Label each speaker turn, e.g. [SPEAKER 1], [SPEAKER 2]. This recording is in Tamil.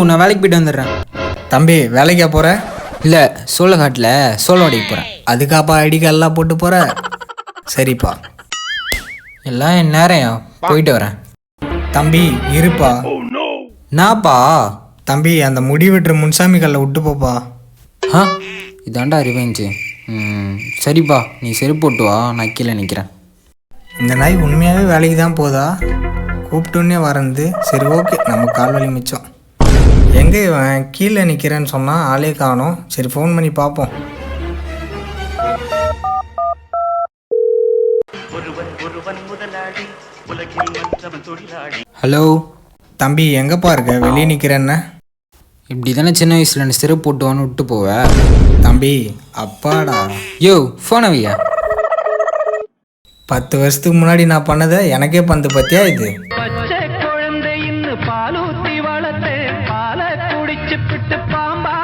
[SPEAKER 1] நான் வேலைக்கு போயிட்டு வந்துடுறேன்.
[SPEAKER 2] தம்பி வேலைக்கா போகிற?
[SPEAKER 1] இல்லை, சோளக்காட்டில் சோளம் அடிக்க போகிறேன்.
[SPEAKER 2] அதுக்காப்பா ஐடிக்கெல்லாம் போட்டு போகிற? சரிப்பா.
[SPEAKER 1] எல்லாம் என் நேரம், போயிட்டு வரேன்.
[SPEAKER 2] தம்பி இருப்பா.
[SPEAKER 1] நாப்பா?
[SPEAKER 2] தம்பி அந்த முடி வெட்டுற முன்சாமி கல்ல விட்டு போப்பா.
[SPEAKER 1] ஆ, இதாண்டா ரிவெஞ்சு. சரிப்பா, நீ செருப்பு போட்டு வா, நான் கீழே நிற்கிறேன்.
[SPEAKER 2] இந்த நாய் உண்மையாகவே வேலைக்கு தான் போதா? கூப்பிட்டோன்னே வரந்து. சரி ஓகே, நம்ம கால் வலி மிச்சம். எங்கே இவன் கீழே நிற்கிறேன்னு சொன்னால் ஆளே காணோம். சரி ஃபோன் பண்ணி பார்ப்போம்.
[SPEAKER 1] ஹலோ
[SPEAKER 2] தம்பி எங்கேப்பா இருக்க? வெளியே நிற்கிறேன்ன.
[SPEAKER 1] இப்படி தானே சின்ன வயசில் நீ செருப்பு போட்டு வான்னு விட்டு போவேன்.
[SPEAKER 2] தம்பி அப்பாடா.
[SPEAKER 1] யோ ஃபோனை வையா.
[SPEAKER 2] 10 வருஷத்துக்கு முன்னாடி நான் பண்ணதை எனக்கே பந்து பத்தியா இது?
[SPEAKER 3] பச்சை குழந்தை இன்னும் பாலூத்தி வளர்த்து பாலை குடிச்சு பிட்டு பாம்பா